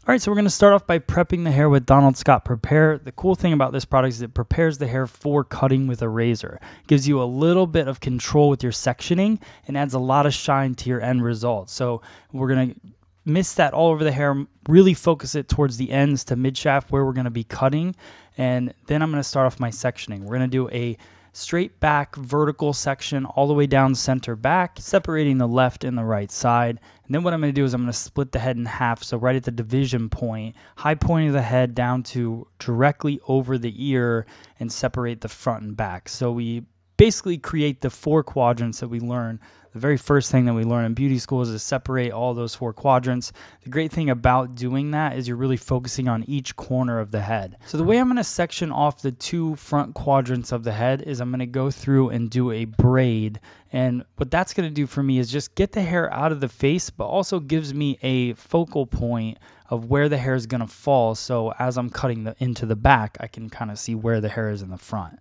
All right, so we're going to start off by prepping the hair with Donald Scott Prepare. The cool thing about this product is it prepares the hair for cutting with a razor. It gives you a little bit of control with your sectioning and adds a lot of shine to your end result. So we're going to mist that all over the hair, really focus it towards the ends to mid shaft where we're going to be cutting. And then I'm going to start off my sectioning. We're going to do a straight back vertical section all the way down center back, separating the left and the right side. And then what I'm going to do is I'm going to split the head in half. So right at the division point, high point of the head down to directly over the ear and separate the front and back. So we basically create the 4 quadrants that we learn. The very first thing that we learn in beauty school is to separate all those 4 quadrants. The great thing about doing that is you're really focusing on each corner of the head. So the way I'm going to section off the 2 front quadrants of the head is I'm going to go through and do a braid. And what that's going to do for me is just get the hair out of the face, but also gives me a focal point of where the hair is going to fall. So as I'm cutting into the back, I can kind of see where the hair is in the front.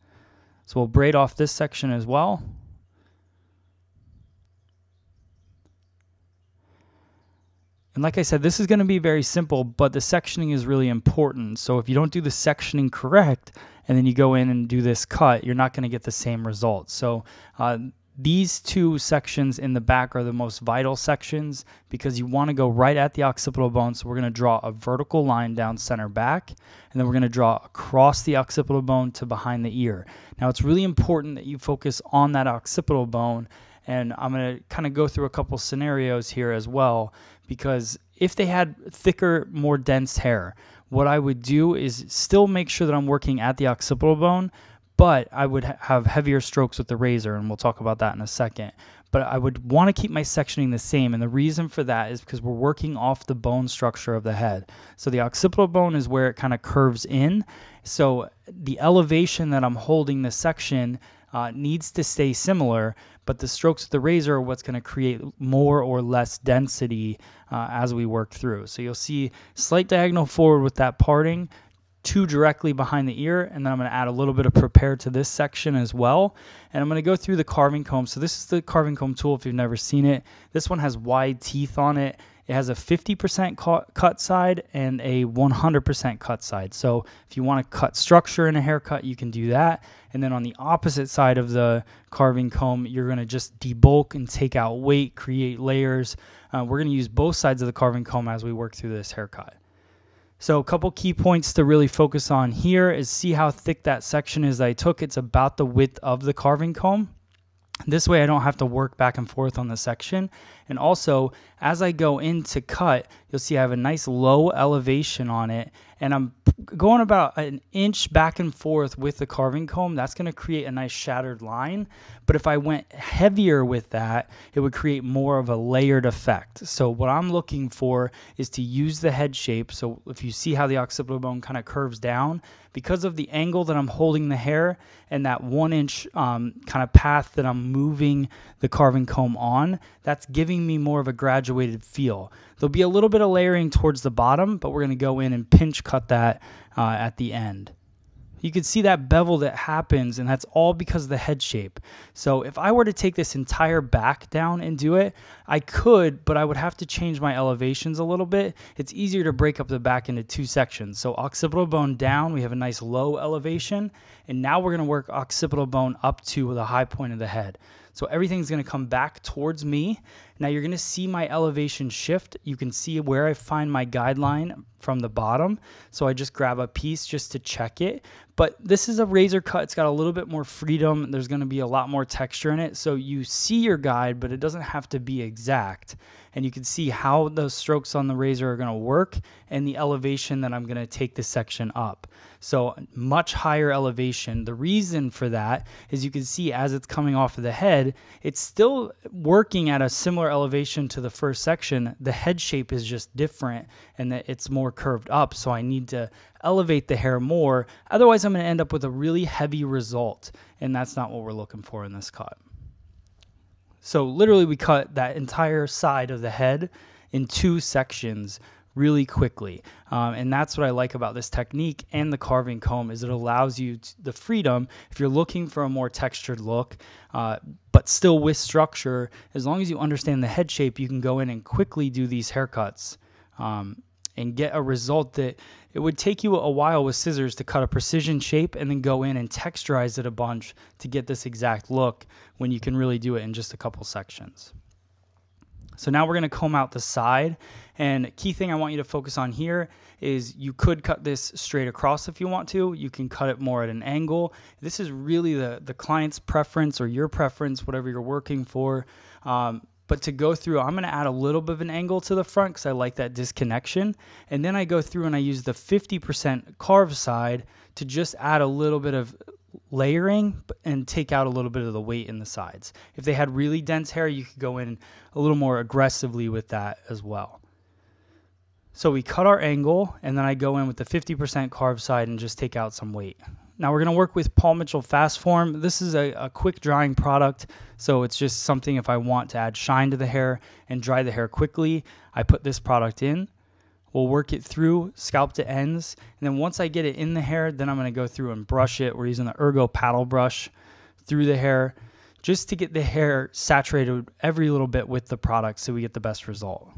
So we'll braid off this section as well. And like I said, this is going to be very simple, but the sectioning is really important. So if you don't do the sectioning correct, and then you go in and do this cut, you're not going to get the same result. So these 2 sections in the back are the most vital sections because you want to go right at the occipital bone. So we're going to draw a vertical line down center back, and then we're going to draw across the occipital bone to behind the ear. Now it's really important that you focus on that occipital bone, and I'm going to kind of go through a couple scenarios here as well, because if they had thicker, more dense hair, what I would do is still make sure that I'm working at the occipital bone, but I would have heavier strokes with the razor, and we'll talk about that in a second. But I would want to keep my sectioning the same, and the reason for that is because we're working off the bone structure of the head. So the occipital bone is where it kind of curves in. So the elevation that I'm holding the section needs to stay similar, but the strokes with the razor are what's going to create more or less density as we work through. So you'll see slight diagonal forward with that parting, 2 directly behind the ear, and then I'm going to add a little bit of prepare to this section as well. And I'm going to go through the carving comb. So this is the carving comb tool if you've never seen it. This one has wide teeth on it. It has a 50% cut side and a 100% cut side. So if you want to cut structure in a haircut, you can do that. And then on the opposite side of the carving comb, you're going to just debulk and take out weight, create layers. We're going to use both sides of the carving comb as we work through this haircut. So a couple key points to really focus on here is see how thick that section is that I took. It's about the width of the carving comb. This way I don't have to work back and forth on the section. And also, as I go in to cut, you'll see I have a nice low elevation on it, and I'm going about an inch back and forth with the carving comb. That's going to create a nice shattered line. But if I went heavier with that, it would create more of a layered effect. So what I'm looking for is to use the head shape. So if you see how the occipital bone kind of curves down, because of the angle that I'm holding the hair and that 1-inch kind of path that I'm moving the carving comb on, that's giving me more of a graduated feel. There'll be a little bit of layering towards the bottom, but we're going to go in and pinch cut that at the end. You can see that bevel that happens, and that's all because of the head shape. So if I were to take this entire back down and do it, I could, but I would have to change my elevations a little bit. It's easier to break up the back into 2 sections. So occipital bone down, we have a nice low elevation, and now we're going to work occipital bone up to the high point of the head. So everything's going to come back towards me. Now you're going to see my elevation shift. You can see where I find my guideline from the bottom. So I just grab a piece just to check it. But this is a razor cut. It's got a little bit more freedom. There's going to be a lot more texture in it. So you see your guide, but it doesn't have to be exact. And you can see how those strokes on the razor are going to work and the elevation that I'm going to take this section up. So much higher elevation. The reason for that is you can see as it's coming off of the head, it's still working at a similar elevation to the first section. The head shape is just different and that it's more curved up. So I need to elevate the hair more. Otherwise, I'm going to end up with a really heavy result. And that's not what we're looking for in this cut. So literally we cut that entire side of the head in 2 sections really quickly. And that's what I like about this technique and the carving comb is it allows you the freedom if you're looking for a more textured look, but still with structure. As long as you understand the head shape, you can go in and quickly do these haircuts. and get a result that it would take you a while with scissors to cut a precision shape and then go in and texturize it a bunch to get this exact look, when you can really do it in just a couple sections. So now we're going to comb out the side, and key thing I want you to focus on here is you could cut this straight across if you want to. You can cut it more at an angle. This is really the client's preference or your preference, whatever you're working for. But to go through, I'm going to add a little bit of an angle to the front because I like that disconnection. And then I go through and I use the 50% carved side to just add a little bit of layering and take out a little bit of the weight in the sides. If they had really dense hair, you could go in a little more aggressively with that as well. So we cut our angle, and then I go in with the 50% carved side and just take out some weight. Now we're going to work with Paul Mitchell Fast Form. This is a quick drying product, so it's just something if I want to add shine to the hair and dry the hair quickly, I put this product in. We'll work it through, scalp to ends, and then once I get it in the hair, then I'm going to go through and brush it. We're using the Ergo paddle brush through the hair just to get the hair saturated every little bit with the product so we get the best result.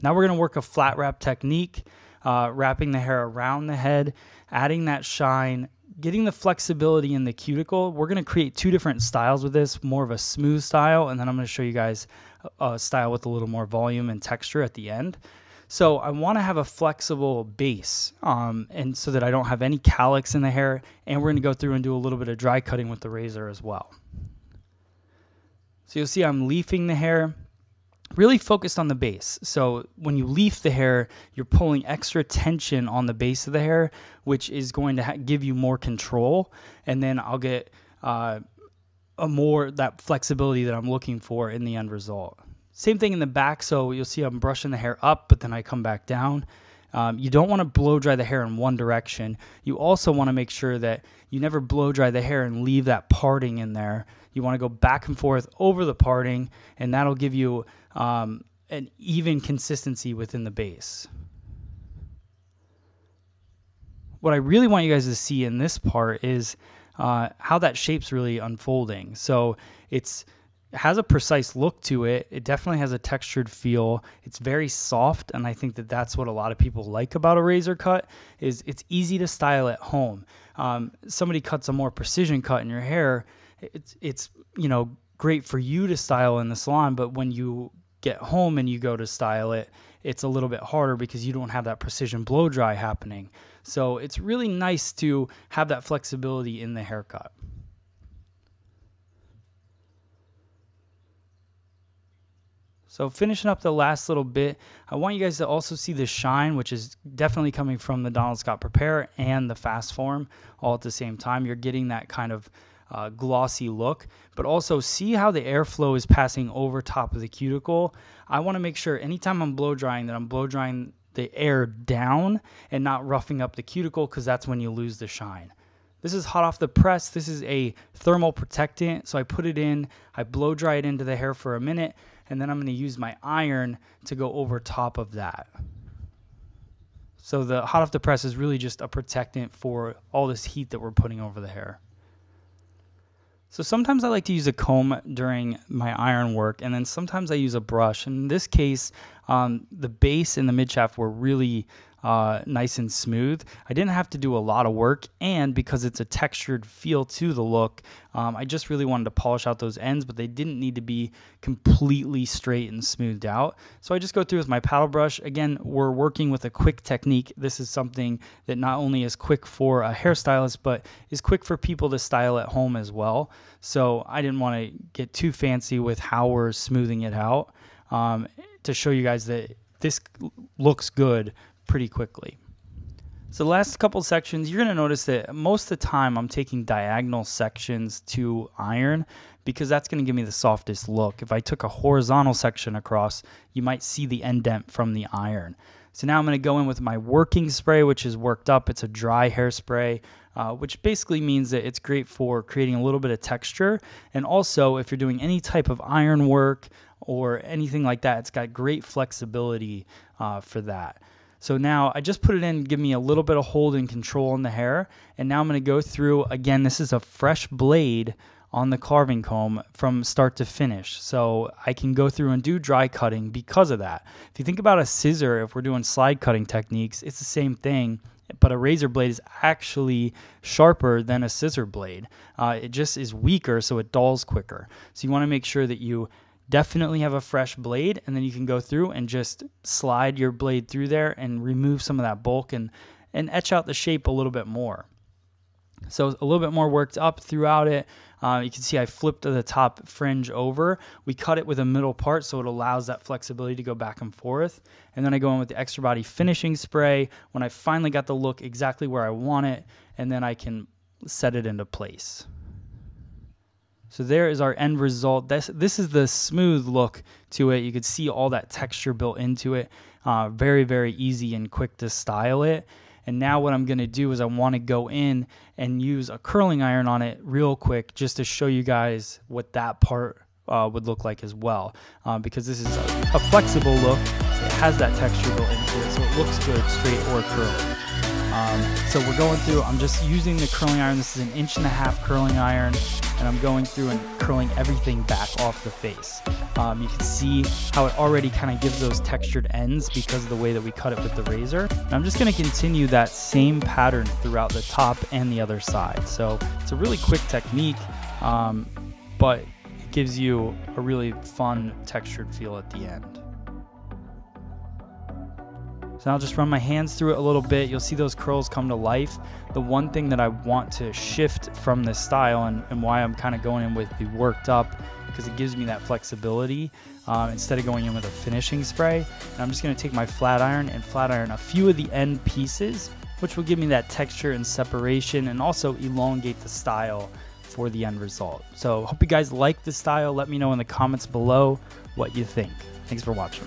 Now we're going to work a flat wrap technique, wrapping the hair around the head, adding that shine, getting the flexibility in the cuticle. We're going to create two different styles with this, more of a smooth style, and then I'm going to show you guys a style with a little more volume and texture at the end. So I want to have a flexible base, and so that I don't have any calyx in the hair, and we're going to go through and do a little bit of dry cutting with the razor as well. So you'll see I'm leafing the hair, really focused on the base. So when you leaf the hair, you're pulling extra tension on the base of the hair, which is going to give you more control, and then I'll get that flexibility that I'm looking for in the end result. Same thing in the back, so you'll see I'm brushing the hair up, but then I come back down. You don't want to blow dry the hair in one direction. You also want to make sure that you never blow dry the hair and leave that parting in there. You want to go back and forth over the parting, and that'll give you an even consistency within the base. What I really want you guys to see in this part is how that shape's really unfolding. So it has a precise look to it. It definitely has a textured feel. It's very soft, and I think that that's what a lot of people like about a razor cut, is it's easy to style at home. Somebody cuts a more precision cut in your hair, it's great for you to style in the salon, but when you get home and you go to style it, it's a little bit harder because you don't have that precision blow dry happening. So it's really nice to have that flexibility in the haircut. So finishing up the last little bit, I want you guys to also see the shine, which is definitely coming from the Donald Scott Prepare and the Fast Form all at the same time. You're getting that kind of glossy look, but also see how the airflow is passing over top of the cuticle. I want to make sure anytime I'm blow drying that I'm blow drying the air down and not roughing up the cuticle, because that's when you lose the shine. This is hot off the press. This is a thermal protectant, so I put it in, I blow dry it into the hair for a minute, and then I'm going to use my iron to go over top of that. So the hot off the press is really just a protectant for all this heat that we're putting over the hair. So sometimes I like to use a comb during my iron work, and then sometimes I use a brush. In this case, the base and the mid shaft were really nice and smooth. I didn't have to do a lot of work, and because it's a textured feel to the look, I just really wanted to polish out those ends, but they didn't need to be completely straight and smoothed out. So I just go through with my paddle brush. Again, we're working with a quick technique. This is something that not only is quick for a hairstylist, but is quick for people to style at home as well. So I didn't want to get too fancy with how we're smoothing it out, to show you guys that this looks good pretty quickly. So the last couple sections, you're going to notice that most of the time I'm taking diagonal sections to iron because that's going to give me the softest look. If I took a horizontal section across, you might see the indent from the iron. So now I'm going to go in with my working spray, which is worked up. It's a dry hairspray, which basically means that it's great for creating a little bit of texture. And also, if you're doing any type of iron work or anything like that, it's got great flexibility for that. So now I just put it in, give me a little bit of hold and control in the hair. And now I'm going to go through, again, this is a fresh blade on the carving comb from start to finish. So I can go through and do dry cutting because of that. If you think about a scissor, if we're doing slide cutting techniques, it's the same thing, but a razor blade is actually sharper than a scissor blade. It just is weaker, so it dulls quicker. So you want to make sure that you definitely have a fresh blade, and then you can go through and just slide your blade through there and remove some of that bulk and etch out the shape a little bit more. So a little bit more worked up throughout it. You can see I flipped the top fringe over. We cut it with a middle part so it allows that flexibility to go back and forth. And then I go in with the extra body finishing spray when I finally got the look exactly where I want it, and then I can set it into place. So there is our end result. This is the smooth look to it. You can see all that texture built into it. Very, very easy and quick to style it. And now what I'm going to do is I want to go in and use a curling iron on it real quick just to show you guys what that part would look like as well. Because this is a flexible look. It has that texture built into it, so it looks good straight or curly. So we're going through, I'm just using the curling iron. This is an 1.5 inch curling iron, and I'm going through and curling everything back off the face. You can see how it already kind of gives those textured ends because of the way that we cut it with the razor. And I'm just going to continue that same pattern throughout the top and the other side. So it's a really quick technique, but it gives you a really fun textured feel at the end. So I'll just run my hands through it a little bit. You'll see those curls come to life. The one thing that I want to shift from this style and why I'm kind of going in with the worked up, because it gives me that flexibility instead of going in with a finishing spray. And I'm just going to take my flat iron and flat iron a few of the end pieces, which will give me that texture and separation and also elongate the style for the end result. So hope you guys like the style. Let me know in the comments below what you think. Thanks for watching.